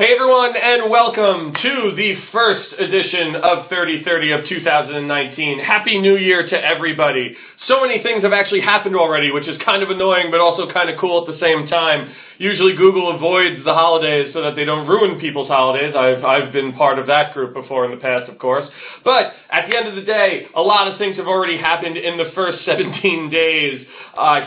Hey everyone, and welcome to the first edition of 3030 of 2019. Happy New Year to everybody. So many things have actually happened already, which is kind of annoying, but also kind of cool at the same time. Usually Google avoids the holidays so that they don't ruin people's holidays. I've been part of that group before in the past, of course. But at the end of the day, a lot of things have already happened in the first 17 days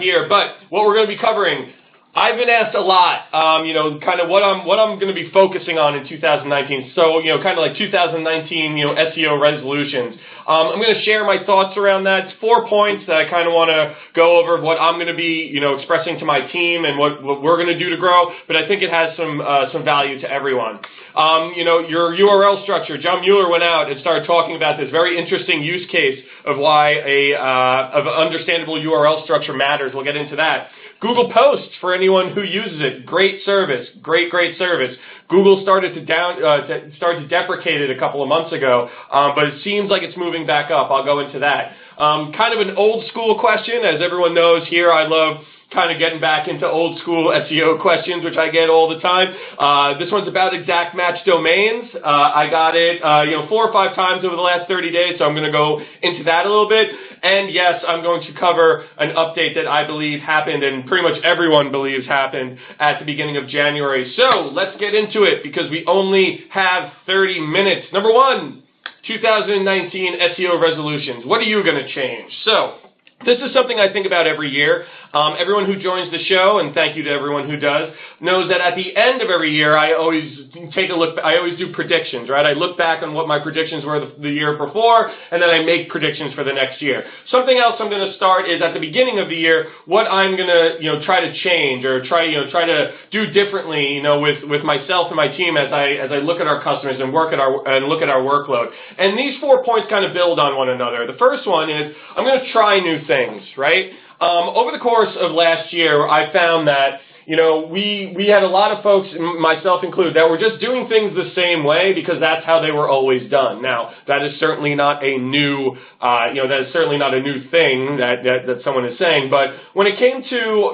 here. But what we're going to be covering, I've been asked a lot, kind of what I'm going to be focusing on in 2019. So, kind of like 2019, SEO resolutions. I'm going to share my thoughts around that. It's 4 points that I kind of want to go over what I'm going to be, expressing to my team and what we're going to do to grow. But I think it has some value to everyone. Your URL structure. John Mueller went out and started talking about this very interesting use case of why of understandable URL structure matters. We'll get into that. Google Posts, for anyone who uses it, great service, great service. Google started to deprecate it a couple of months ago, but it seems like it's moving back up. I'll go into that. Kind of an old school question, as everyone knows here. I love kind of getting back into old school SEO questions, which I get all the time. This one's about exact match domains. I got it, 4 or 5 times over the last 30 days, so I'm going to go into that a little bit. And yes, I'm going to cover an update that I believe happened, and pretty much everyone believes happened at the beginning of January. So let's get into it, because we only have 30 minutes. Number 1, 2019 SEO resolutions. What are you going to change? So this is something I think about every year. Everyone who joins the show, and thank you to everyone who does, knows that at the end of every year, I always take a look. I always do predictions, right? I look back on what my predictions were the year before, and then I make predictions for the next year. Something else I'm going to start is at the beginning of the year, what I'm going to, try to change or try to do differently, with myself and my team as I look at our customers and look at our workload. And these 4 points kind of build on one another. The first one is I'm going to try new things, right? Over the course of last year, I found that, we had a lot of folks, myself included, that were just doing things the same way because that's how they were always done. Now, that is certainly not a new, thing that someone is saying. But when it came to,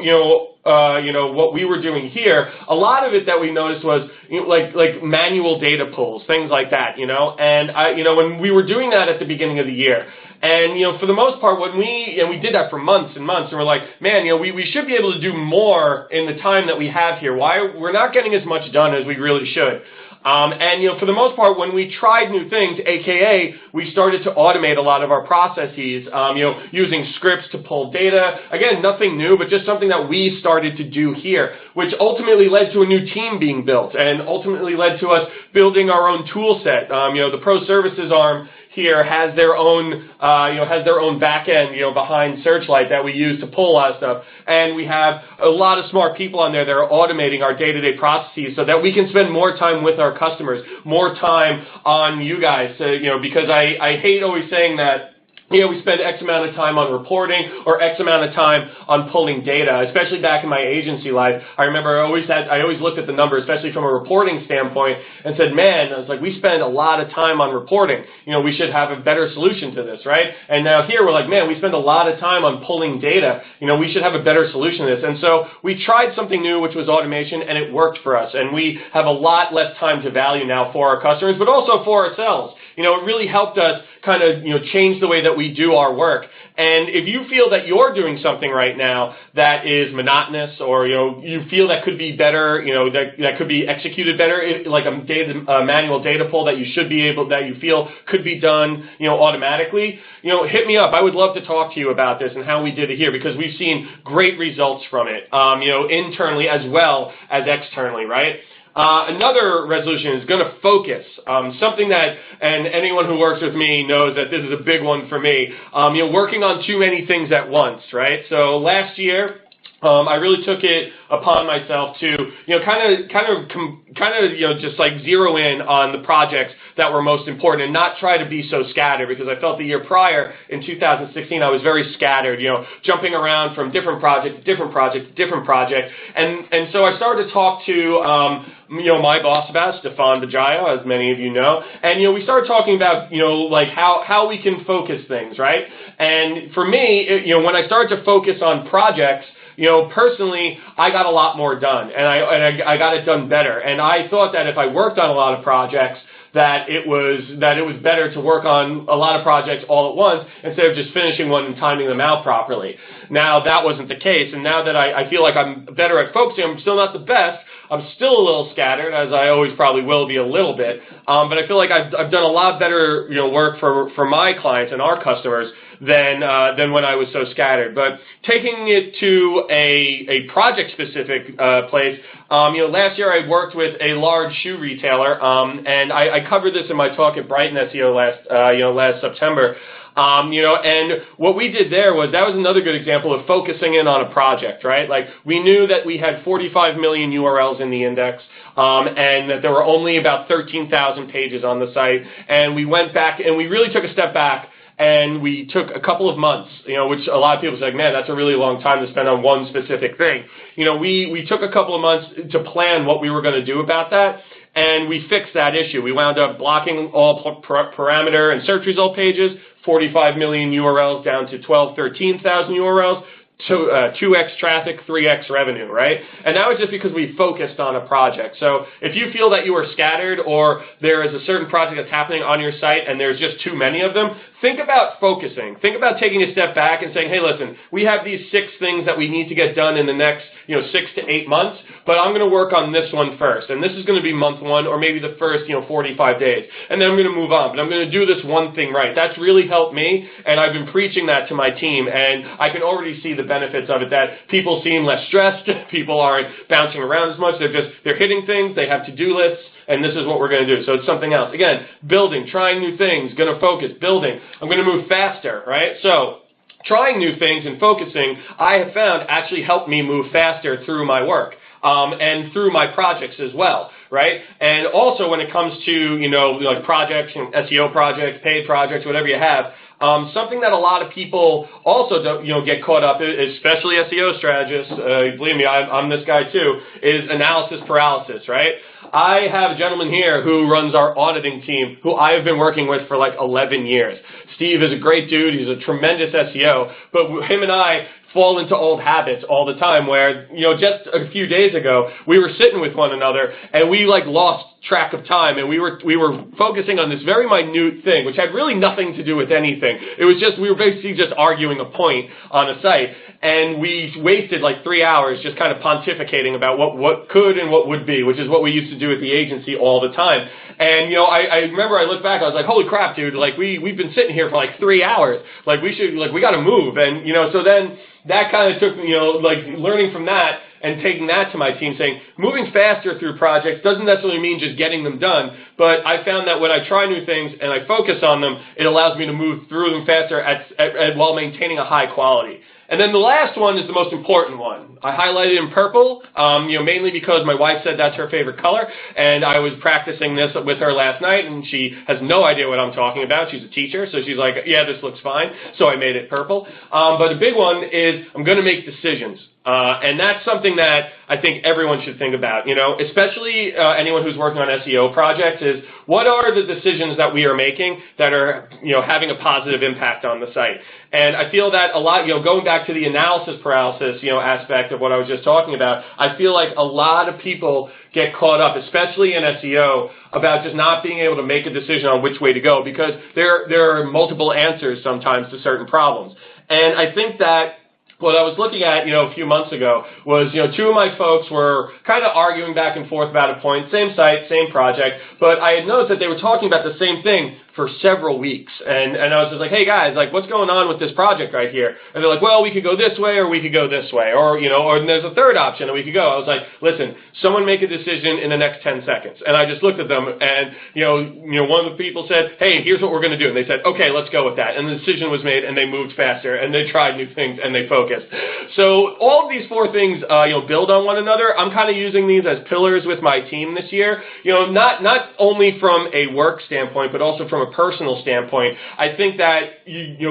what we were doing here, a lot of it that we noticed was, like manual data pulls, things like that, And, when we were doing that at the beginning of the year, and, for the most part, when we did that for months and months, and we're like, man, we should be able to do more in the time that we have here. Why? We're not getting as much done as we really should. And, for the most part, when we tried new things, AKA, we started to automate a lot of our processes, using scripts to pull data. Again, nothing new, but just something that we started to do here, which ultimately led to a new team being built and ultimately led to us building our own tool set. The pro services arm here has their own back end, behind Searchlight that we use to pull a lot of stuff. And we have a lot of smart people on there that are automating our day-to-day processes so that we can spend more time with our customers, more time on you guys, because I hate always saying that, we spend X amount of time on reporting or X amount of time on pulling data, especially back in my agency life. I remember I always looked at the number, especially from a reporting standpoint, and said, man, I was like, we spend a lot of time on reporting. We should have a better solution to this, right? And now here we're like, man, we spend a lot of time on pulling data. We should have a better solution to this. And so we tried something new, which was automation, and it worked for us. And we have a lot less time to value now for our customers, but also for ourselves. It really helped us kind of, change the way that we do our work. And if you feel that you're doing something right now that is monotonous, or, you feel that could be better, that could be executed better, like a manual data pull that you feel could be done, automatically, hit me up. I would love to talk to you about this and how we did it here, because we've seen great results from it, internally as well as externally, right? Another resolution is going to focus. Something that, and anyone who works with me knows that this is a big one for me. Working on too many things at once, right? So last year, I really took it upon myself to, just like zero in on the projects that were most important and not try to be so scattered, because I felt the year prior in 2016 I was very scattered, jumping around from different project to different project to different project. And so I started to talk to, my boss about, Stefan Bajaya, as many of you know, and, we started talking about, like how we can focus things, right? And for me, when I started to focus on projects, personally, I got a lot more done, and I got it done better. And I thought that if I worked on a lot of projects, that it was better to work on a lot of projects all at once instead of just finishing one and timing them out properly. Now, that wasn't the case, and now that I feel like I'm better at focusing, I'm still not the best. I'm still a little scattered, as I always probably will be a little bit, but I feel like I've done a lot better work for my clients and our customers than when I was so scattered. But taking it to a project-specific place, last year I worked with a large shoe retailer, and I covered this in my talk at Brighton SEO last September. And what we did there was, that was another good example of focusing in on a project, right? Like, we knew that we had 45 million URLs in the index, and that there were only about 13,000 pages on the site, and we went back and we really took a step back. And we took a couple of months, which a lot of people say, like, man, that's a really long time to spend on one specific thing. We took a couple of months to plan what we were going to do about that, and we fixed that issue. We wound up blocking all parameter and search result pages, 45 million URLs down to 13,000 URLs, 2x traffic, 3x revenue, right? And that was just because we focused on a project. So if you feel that you are scattered, or there is a certain project that's happening on your site and there's just too many of them, think about focusing. Think about taking a step back and saying, hey, listen, we have these 6 things that we need to get done in the next 6 to 8 months, but I'm going to work on this one first. And this is going to be month 1, or maybe the first 45 days. And then I'm going to move on. But I'm going to do this one thing right. That's really helped me, and I've been preaching that to my team, and I can already see the benefits of it, that people seem less stressed, people aren't bouncing around as much, they're hitting things, they have to-do lists, and this is what we're going to do. So it's something else. Again, building, trying new things, going to focus, building. I'm going to move faster, right? So trying new things and focusing, I have found, actually helped me move faster through my work, and through my projects as well, right? And also when it comes to, like projects, SEO projects, paid projects, whatever you have, something that a lot of people also don't, get caught up in, especially SEO strategists, believe me, I'm this guy too, is analysis paralysis, right? I have a gentleman here who runs our auditing team, who I have been working with for like 11 years. Steve is a great dude. He's a tremendous SEO, but him and I fall into old habits all the time where, just a few days ago, we were sitting with one another and we lost track of time, and we were focusing on this very minute thing, which had really nothing to do with anything. It was just, we were basically just arguing a point on a site, and we wasted 3 hours just kind of pontificating about what could and what would be, which is what we used to do at the agency all the time. And, I remember I looked back, I was like, holy crap, dude, we've been sitting here for 3 hours. We got to move. And, so then that kind of took, learning from that and taking that to my team, saying moving faster through projects doesn't necessarily mean just getting them done, but I found that when I try new things and I focus on them, it allows me to move through them faster while maintaining a high quality. And then the last one is the most important one. I highlighted in purple, mainly because my wife said that's her favorite color, and I was practicing this with her last night, and she has no idea what I'm talking about. She's a teacher, so she's like, yeah, this looks fine, so I made it purple. But the big one is I'm going to make decisions. And that's something that I think everyone should think about, especially anyone who's working on SEO projects, is what are the decisions that we are making that are, having a positive impact on the site. And I feel that a lot, going back to the analysis paralysis, aspect of what I was just talking about, I feel like a lot of people get caught up, especially in SEO, about just not being able to make a decision on which way to go, because there are multiple answers sometimes to certain problems. And I think that what I was looking at, a few months ago was, 2 of my folks were kind of arguing back and forth about a point, same site, same project, but I had noticed that they were talking about the same thing for several weeks. And I was just like, hey guys, what's going on with this project right here? And they're like, well, we could go this way or we could go this way, or there's a third option that we could go. I was like, listen, someone make a decision in the next 10 seconds. And I just looked at them and, one of the people said, hey, here's what we're going to do. And they said, okay, let's go with that. And the decision was made, and they moved faster, and they tried new things, and they focused. So all of these 4 things, build on one another. I'm kind of using these as pillars with my team this year, not only from a work standpoint, but also from a a personal standpoint, I think that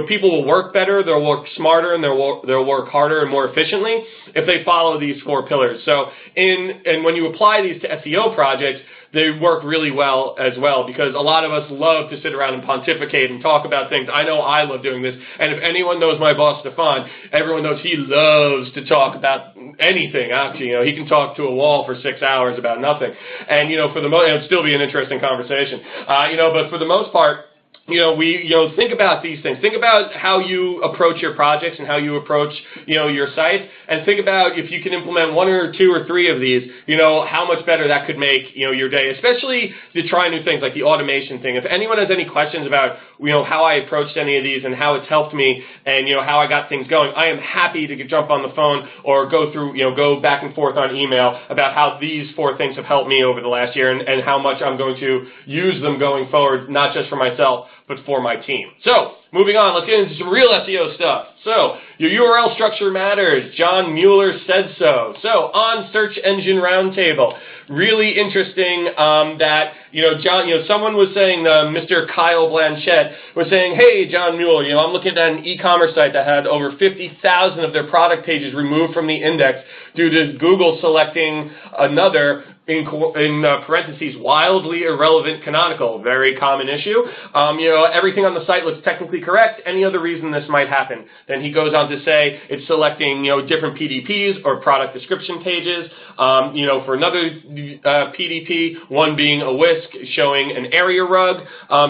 people will work better, they'll work smarter, and they'll work harder and more efficiently if they follow these 4 pillars. So and when you apply these to SEO projects, they work really well as well, because a lot of us love to sit around and pontificate and talk about things. I know I love doing this, and if anyone knows my boss, Stefan, everyone knows he loves to talk about anything, actually. He can talk to a wall for 6 hours about nothing. And, for the most, it'll still be an interesting conversation. But for the most part, think about these things. Think about how you approach your projects and how you approach, your sites, and think about if you can implement 1 or 2 or 3 of these, how much better that could make, your day, especially to try new things like the automation thing. If anyone has any questions about, how I approached any of these and how it's helped me and, how I got things going, I am happy to jump on the phone or go through, go back and forth on email about how these 4 things have helped me over the last year and how much I'm going to use them going forward, not just for myself, but for my team. So, moving on, let's get into some real SEO stuff. So, your URL structure matters. John Mueller said so. So, on Search Engine Roundtable, really interesting that, someone was saying, Mr. Kyle Blanchett was saying, hey, John Mueller, I'm looking at an e-commerce site that had over 50,000 of their product pages removed from the index due to Google selecting another, in parentheses, wildly irrelevant canonical. Very common issue. Everything on the site looks technically correct. Any other reason this might happen? Then he goes on to say it's selecting, different PDPs or product description pages, for another PDP, one being a whisk showing an area rug.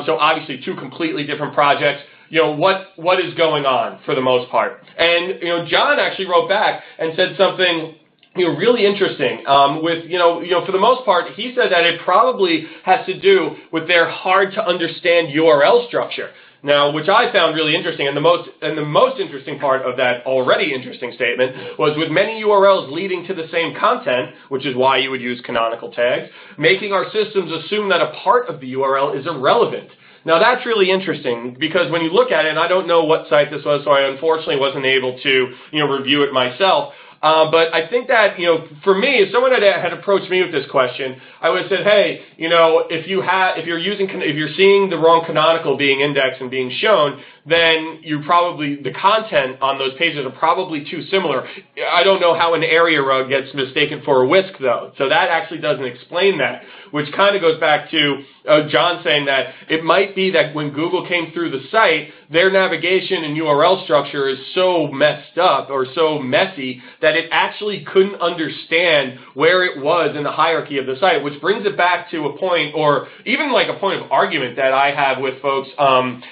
So obviously 2 completely different projects. What is going on for the most part? And, John actually wrote back and said something really interesting. For the most part, he said that it probably has to do with their hard to understand URL structure. Now, which I found really interesting, and the most interesting part of that already interesting statement was with many URLs leading to the same content, which is why you would use canonical tags, making our systems assume that a part of the URL is irrelevant. Now, that's really interesting because when you look at it, and I don't know what site this was, so I unfortunately wasn't able to, review it myself. But I think that, for me, if someone had approached me with this question, I would have said, hey, if you're seeing the wrong canonical being indexed and being shown, then the content on those pages are probably too similar. I don't know how an area rug gets mistaken for a whisk, though. So that actually doesn't explain that, which kind of goes back to John saying that it might be that when Google came through the site, their navigation and URL structure is so messed up or so messy that it actually couldn't understand where it was in the hierarchy of the site, which brings it back to a point, or even like a point of argument that I have with folks, a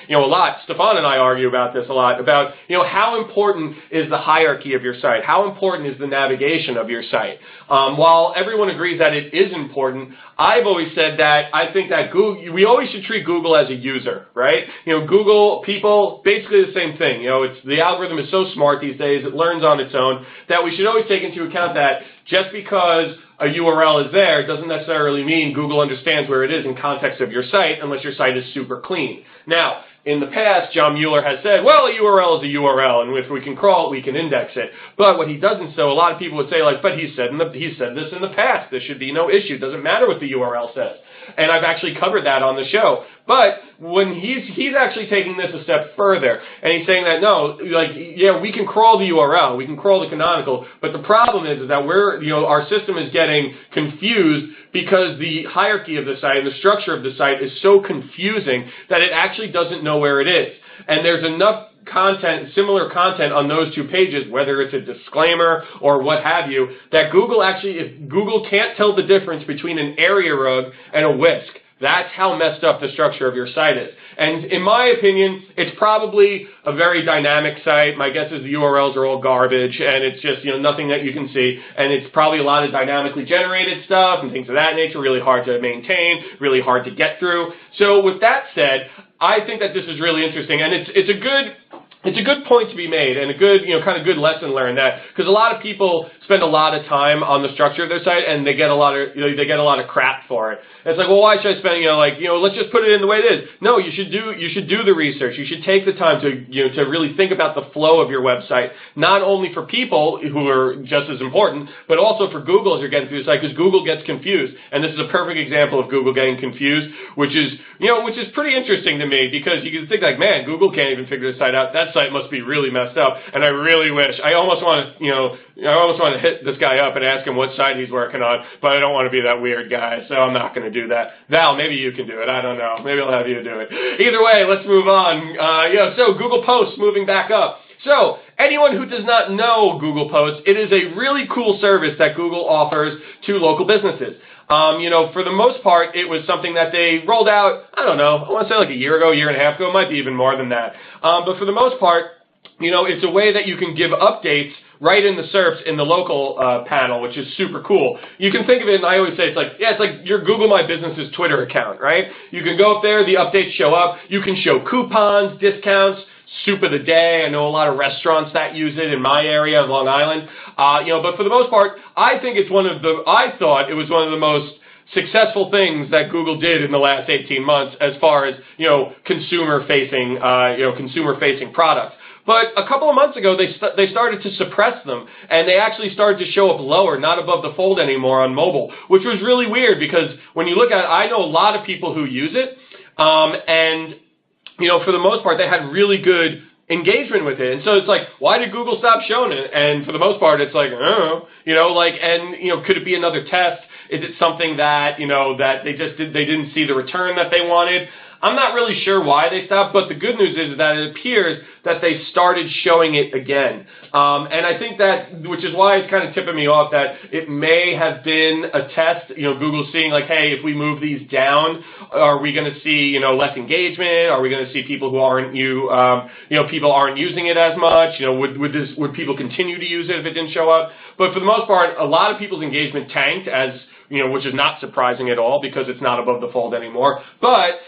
lot. Stefan and I argue about this a lot, about, how important is the hierarchy of your site? How important is the navigation of your site? While everyone agrees that it is important, I've always said that I think that we always should treat Google as a user, right? Google, people, basically the same thing. The algorithm is so smart these days, it learns on its own, that we should always take into account that just because a URL is there doesn't necessarily mean Google understands where it is in context of your site unless your site is super clean. Now, in the past, John Mueller has said, well, a URL is a URL, and if we can crawl it, we can index it. But what he doesn't say, a lot of people would say, but he said this in the past. There should be no issue. It doesn't matter what the URL says. And I've actually covered that on the show. But when he's actually taking this a step further, and he's saying that, no, we can crawl the URL, we can crawl the canonical, but the problem is that our system is getting confused because the hierarchy of the site and the structure of the site is so confusing that it actually doesn't know where it is. And there's enough similar content on those 2 pages, whether it's a disclaimer or what have you, that if Google can't tell the difference between an area rug and a whisk, that's how messed up the structure of your site is. And in my opinion, it's probably a very dynamic site. My guess is the URLs are all garbage, and it's just, nothing that you can see. And it's probably a lot of dynamically generated stuff and things of that nature, really hard to maintain, really hard to get through. So with that said, I think that this is really interesting, and it's a good it's a good point to be made and a good, kind of good lesson learned that, because a lot of people spend a lot of time on the structure of their site and they get a lot of, they get a lot of crap for it. And it's like, well, why should I spend, let's just put it in the way it is. No, you should do the research. You should take the time to, to really think about the flow of your website, not only for people who are just as important, but also for Google as you're getting through the site, because Google gets confused. And this is a perfect example of Google getting confused, which is pretty interesting to me, because you can think like, man, Google can't even figure the site out. That site must be really messed up. And I really wish, I almost want to hit this guy up and ask him what site he's working on, but I don't want to be that weird guy, so I'm not going to do that. Val, maybe you can do it. I don't know. Maybe I'll have you do it. Either way, let's move on. So Google Posts moving back up. So, anyone who does not know Google Posts, it is a really cool service that Google offers to local businesses. For the most part, it was something that they rolled out, I don't know, I want to say like a year ago, year and a half ago, it might be even more than that. But for the most part, it's a way that you can give updates right in the SERPs in the local panel, which is super cool. You can think of it, and I always say, it's like your Google My Business's Twitter account, right? You can go up there, the updates show up, you can show coupons, discounts, soup of the day. I know a lot of restaurants that use it in my area of Long Island. But for the most part, I thought it was one of the most successful things that Google did in the last 18 months as far as, consumer-facing products. But a couple of months ago, they started to suppress them, and they actually started to show up lower, not above the fold anymore on mobile, which was really weird, because when you look at it, I know a lot of people who use it, and for the most part, they had really good engagement with it. And so it's like, why did Google stop showing it? And for the most part, it's like, I don't know, could it be another test? Is it something that, that they didn't see the return that they wanted? I'm not really sure why they stopped, but the good news is that it appears that they started showing it again. And I think that, which is why it's kind of tipping me off that it may have been a test, Google seeing like, hey, if we move these down, are we going to see, less engagement? Are we going to see people who people aren't using it as much? Would people continue to use it if it didn't show up? But for the most part, a lot of people's engagement tanked which is not surprising at all because it's not above the fold anymore. But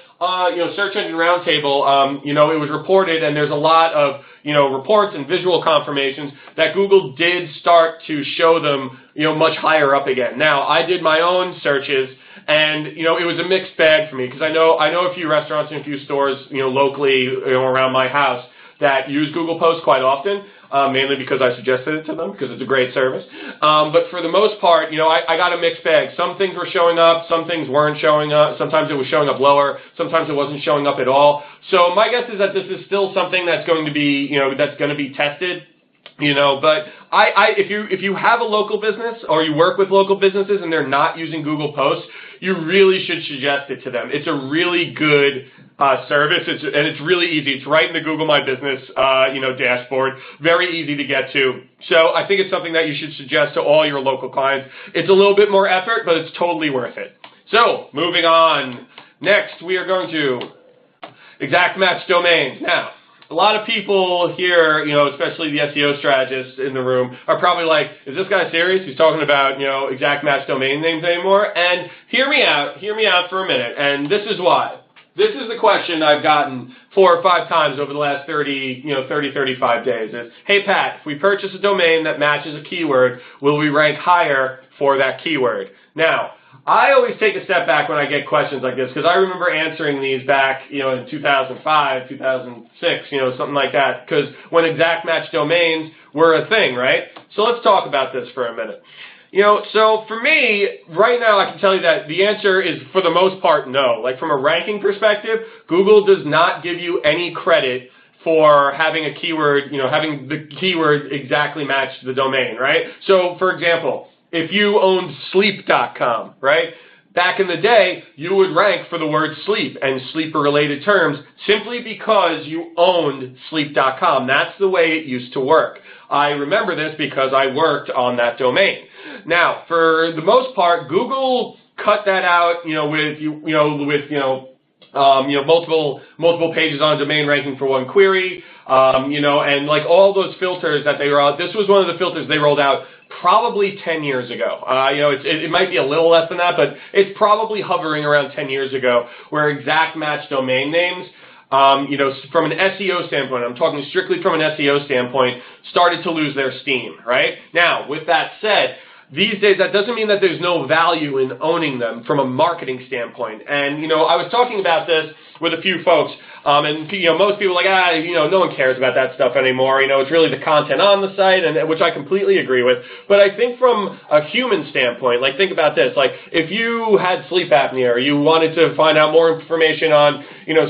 Search Engine Roundtable, it was reported, and there's a lot of, reports and visual confirmations that Google did start to show them, much higher up again. Now, I did my own searches, and, it was a mixed bag for me, because I know a few restaurants and a few stores, locally, around my house that use Google Posts quite often, mainly because I suggested it to them, because it's a great service. But for the most part, I got a mixed bag. Some things were showing up, some things weren't showing up. Sometimes it was showing up lower, sometimes it wasn't showing up at all. So my guess is that this is still something that's going to be, that's going to be tested. But if you have a local business or you work with local businesses and they're not using Google Posts, you really should suggest it to them. It's a really good service, and it's really easy. It's right in the Google My Business, dashboard. Very easy to get to. So I think it's something that you should suggest to all your local clients. It's a little bit more effort, but it's totally worth it. So moving on. Next, we are going to exact match domains. Now, a lot of people here, especially the SEO strategists in the room, are probably like, is this guy serious? He's talking about, exact match domain names anymore? And hear me out for a minute, and this is why. This is the question I've gotten 4 or 5 times over the last 35 days is, hey Pat, if we purchase a domain that matches a keyword, will we rank higher for that keyword? Now, I always take a step back when I get questions like this, because I remember answering these back, in 2005, 2006, something like that, because when exact match domains were a thing, right? So let's talk about this for a minute. So for me, right now I can tell you that the answer is, for the most part, no. Like from a ranking perspective, Google does not give you any credit for having a keyword, having the keyword exactly match the domain, right? So for example, if you owned sleep.com, right? Back in the day, you would rank for the word sleep and sleeper-related terms simply because you owned sleep.com. That's the way it used to work. I remember this because I worked on that domain. Now, for the most part, Google cut that out, with multiple pages on domain ranking for one query, and like all those filters that they rolled out. This was one of the filters they rolled out probably 10 years ago. It might be a little less than that, but it's probably hovering around 10 years ago, where exact match domain names from an SEO standpoint, I'm talking strictly from an SEO standpoint, started to lose their steam, right? Now, with that said, these days, that doesn't mean that there's no value in owning them from a marketing standpoint. And, I was talking about this with a few folks, and, most people are like, no one cares about that stuff anymore. It's really the content on the site, and which I completely agree with. But I think from a human standpoint, like, think about this. Like, if you had sleep apnea or you wanted to find out more information on,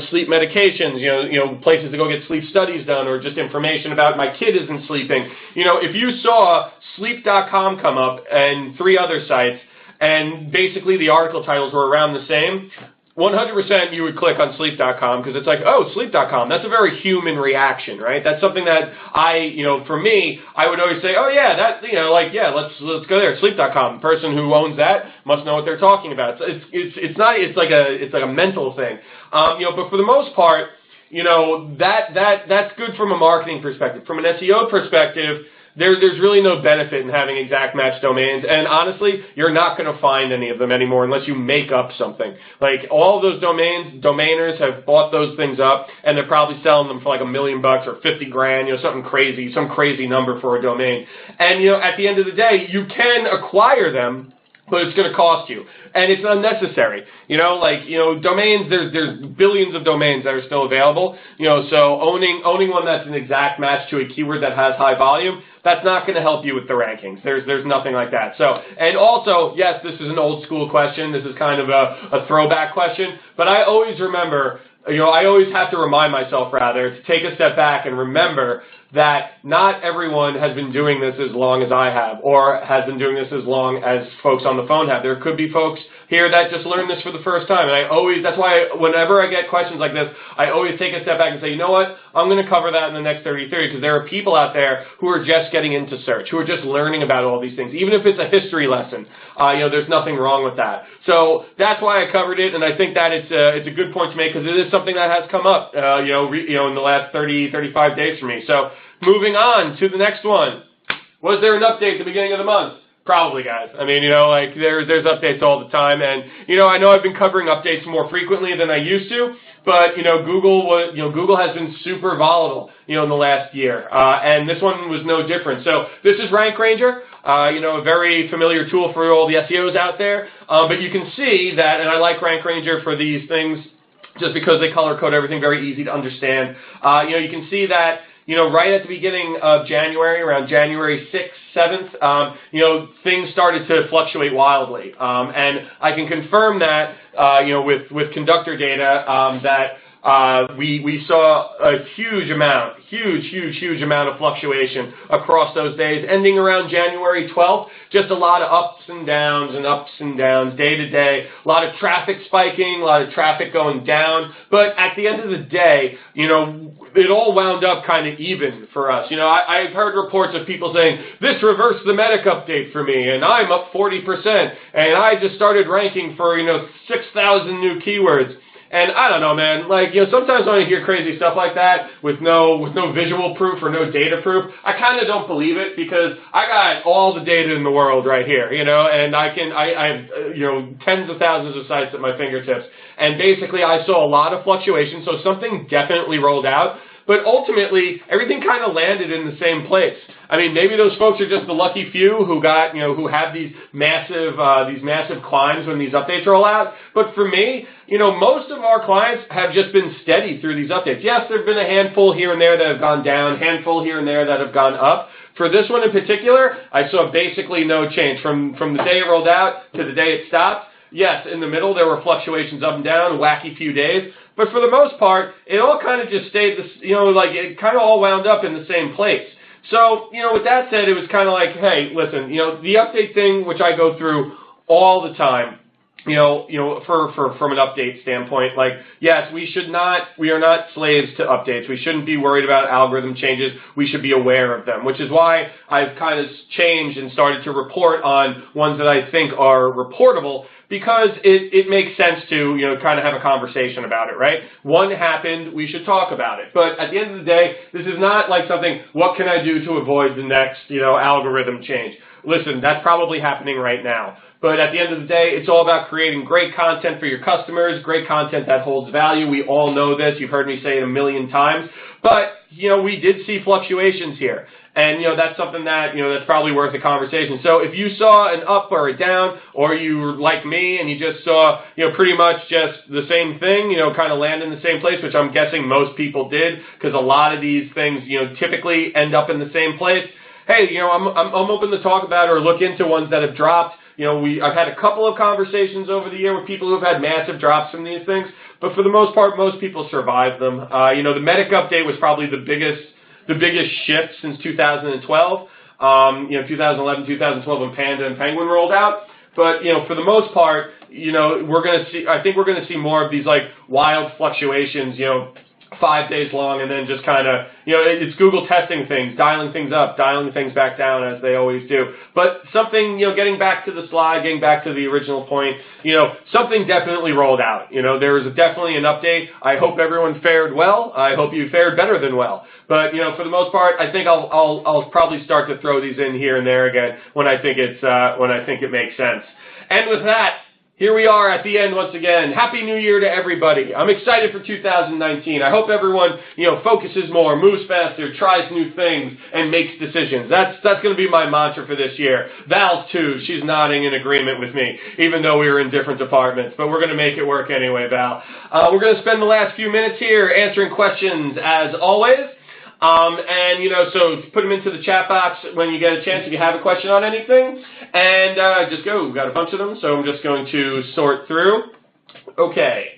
sleep medications, places to go get sleep studies done, or just information about my kid isn't sleeping, if you saw sleep.com come up and 3 other sites, and basically the article titles were around the same, 100% you would click on sleep.com because it's like, oh, sleep.com, that's a very human reaction, right? That's something that for me, I would always say, oh yeah, let's go there, sleep.com. The person who owns that must know what they're talking about. It's like a mental thing. But for the most part, that's good from a marketing perspective. From an SEO perspective, there's really no benefit in having exact match domains, and honestly, you're not going to find any of them anymore unless you make up something. Like, all those domainers have bought those things up, and they're probably selling them for like $1 million or 50 grand, something crazy, some crazy number for a domain. And, at the end of the day, you can acquire them, but it's going to cost you, and it's unnecessary. Domains, there's billions of domains that are still available. So owning one that's an exact match to a keyword that has high volume, that's not going to help you with the rankings. There's nothing like that. So, and also, yes, this is an old school question. This is kind of a throwback question, but I always remember, I always have to remind myself, rather, to take a step back and remember that not everyone has been doing this as long as I have, or has been doing this as long as folks on the phone have. There could be folks here that just learned this for the first time, and that's why whenever I get questions like this, I always take a step back and say, you know what, I'm going to cover that in the next 30, because there are people out there who are just getting into search, who are just learning about all these things. Even if it's a history lesson, there's nothing wrong with that. So that's why I covered it, and I think that it's a good point to make, because it is something that has come up, in the last 30, 35 days for me. So moving on to the next one. Was there an update at the beginning of the month? Probably, guys. There's updates all the time, and I know I've been covering updates more frequently than I used to, but Google has been super volatile, in the last year, and this one was no different. So this is Rank Ranger, a very familiar tool for all the SEOs out there, but you can see that, and I like Rank Ranger for these things just because they color code everything very easy to understand. You can see that, right at the beginning of January, around January 6th, 7th, things started to fluctuate wildly. And I can confirm that, with conductor data, that we saw a huge amount of fluctuation across those days, ending around January 12th. Just a lot of ups and downs, day to day. A lot of traffic spiking, a lot of traffic going down. But at the end of the day, it all wound up kind of even for us. I've heard reports of people saying, this reversed the Medic update for me, and I'm up 40%, and I just started ranking for, 6,000 new keywords. And I don't know, man, sometimes when I hear crazy stuff like that with no visual proof or no data proof, I kind of don't believe it, because I got all the data in the world right here, and I have, tens of thousands of sites at my fingertips. And basically I saw a lot of fluctuation, so something definitely rolled out. But ultimately, everything kind of landed in the same place. Maybe those folks are just the lucky few who got, who have these massive climbs when these updates roll out. But for me, most of our clients have just been steady through these updates. Yes, there have been a handful here and there that have gone down, handful here and there that have gone up. For this one in particular, I saw basically no change from the day it rolled out to the day it stopped. Yes, in the middle there were fluctuations up and down, wacky few days. But for the most part, it all kind of just stayed, it kind of all wound up in the same place. So, with that said, it was kind of like, hey, listen, the update thing, which I go through all the time, from an update standpoint, yes, we are not slaves to updates. We shouldn't be worried about algorithm changes. We should be aware of them, which is why I've kind of changed and started to report on ones that I think are reportable, because it makes sense to, kind of have a conversation about it, right? One happened, we should talk about it. But at the end of the day, this is not like something, what can I do to avoid the next, algorithm change? listen, that's probably happening right now. But at the end of the day, it's all about creating great content for your customers, great content that holds value. We all know this. You've heard me say it a million times. But, we did see fluctuations here. And, that's something that, that's probably worth a conversation. So if you saw an up or a down, or you were like me and you just saw, pretty much just the same thing, kind of land in the same place, which I'm guessing most people did, because a lot of these things, typically end up in the same place. Hey, I'm open to talk about or look into ones that have dropped. I've had a couple of conversations over the year with people who've had massive drops from these things, but for the most part, most people survived them. The Medic update was probably the biggest shift since 2012. 2011, 2012 when Panda and Penguin rolled out. But, for the most part, I think we're going to see more of these like wild fluctuations, 5 days long, and then just kind of, it's Google testing things, dialing things up, dialing things back down, as they always do. But something, getting back to the slide, getting back to the original point, something definitely rolled out. There was definitely an update. I hope everyone fared well. I hope you fared better than well. But, for the most part, I think I'll probably start to throw these in here and there again when I think it makes sense. And with that, here we are at the end once again. Happy New Year to everybody. I'm excited for 2019. I hope everyone, focuses more, moves faster, tries new things, and makes decisions. That's going to be my mantra for this year. Val, too, she's nodding in agreement with me, even though we were in different departments. But we're going to make it work anyway, Val. We're going to spend the last few minutes here answering questions, as always. So put them into the chat box when you get a chance if you have a question on anything. And just go. We've got a bunch of them, so I'm just going to sort through. Okay.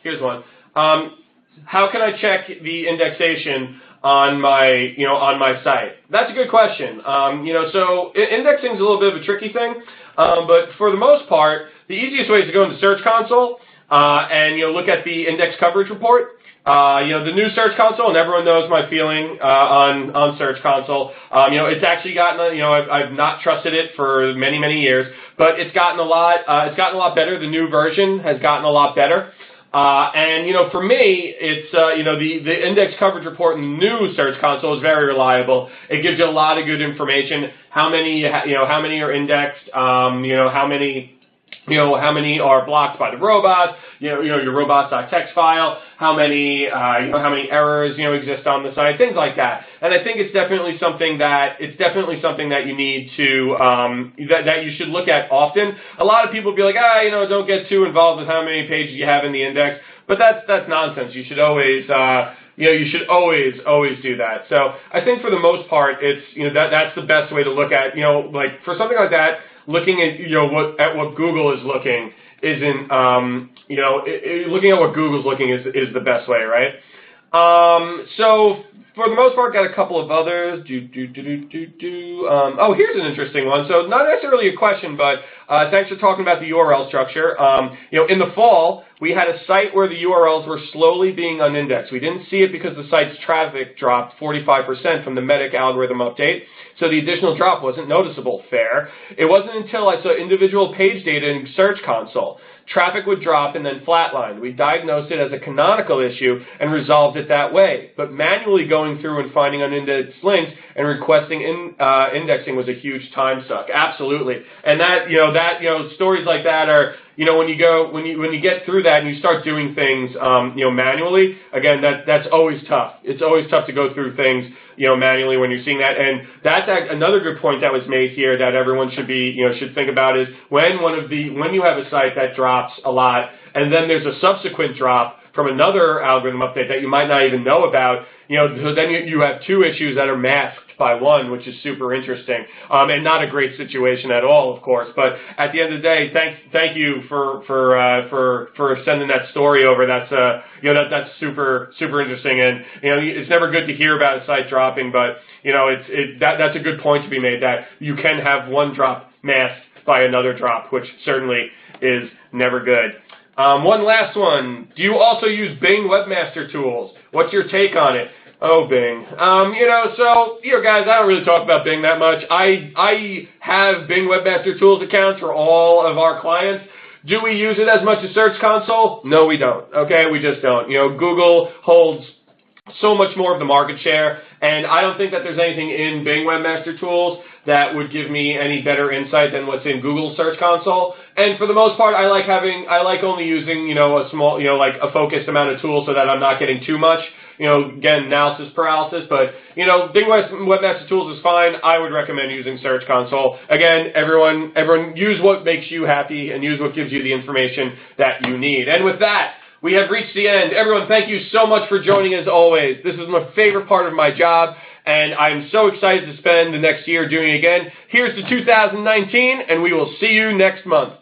Here's one. How can I check the indexation on my site? That's a good question. So indexing is a little bit of a tricky thing, but for the most part, the easiest way is to go into Search Console and look at the index coverage report. The new Search Console, and everyone knows my feeling on Search Console. It's actually gotten I've not trusted it for many, many years, but it's gotten a lot better. The new version has gotten a lot better. For me, it's the index coverage report in the new Search Console is very reliable. It gives you a lot of good information. How many are indexed? How many are blocked by the robots, your robots.txt file, how many errors, exist on the site, things like that. And I think it's definitely something that you need to, that you should look at often. A lot of people be like, don't get too involved with how many pages you have in the index, but that's nonsense. You should always, you should always do that. So I think for the most part, it's, that's the best way to look at, like for something like that, looking at what Google is looking isn't looking at what Google's looking is the best way, right? So for the most part, got a couple of others. Here's an interesting one. So not necessarily a question, but thanks for talking about the URL structure. In the fall, we had a site where the URLs were slowly being unindexed. We didn't see it because the site's traffic dropped 45% from the Medic algorithm update, so the additional drop wasn't noticeable. Fair. It wasn't until I saw individual page data in Search Console. Traffic would drop and then flatline. We diagnosed it as a canonical issue and resolved it that way. But manually going through and finding unindexed links and requesting indexing was a huge time suck. Absolutely. And stories like that are, when you get through that and you start doing things, manually, again, that's always tough. It's always tough to go through things, manually when you're seeing that. And that's another good point that was made here that everyone should think about is when you have a site that drops a lot and then there's a subsequent drop from another algorithm update that you might not even know about, so then you have two issues that are masked by one, which is super interesting, and not a great situation at all, of course. But at the end of the day, thank you for sending that story over. That's that's super interesting, and it's never good to hear about a site dropping, but that's a good point to be made that you can have one drop masked by another drop, which certainly is never good. One last one. Do you also use Bing Webmaster Tools? What's your take on it? Oh, Bing. Guys, I don't really talk about Bing that much. I have Bing Webmaster Tools accounts for all of our clients. Do we use it as much as Search Console? No, we don't. Okay, we just don't. Google holds so much more of the market share, And I don't think that there's anything in Bing Webmaster Tools that would give me any better insight than what's in Google Search Console. And for the most part, I like only using, a small, like a focused amount of tools so that I'm not getting too much, again, analysis paralysis. But, Bing Webmaster Tools is fine. I would recommend using Search Console. Again, everyone use what makes you happy and use what gives you the information that you need. And with that, we have reached the end. Everyone, thank you so much for joining as always. This is my favorite part of my job, and I'm so excited to spend the next year doing it again. Here's to 2019, and we will see you next month.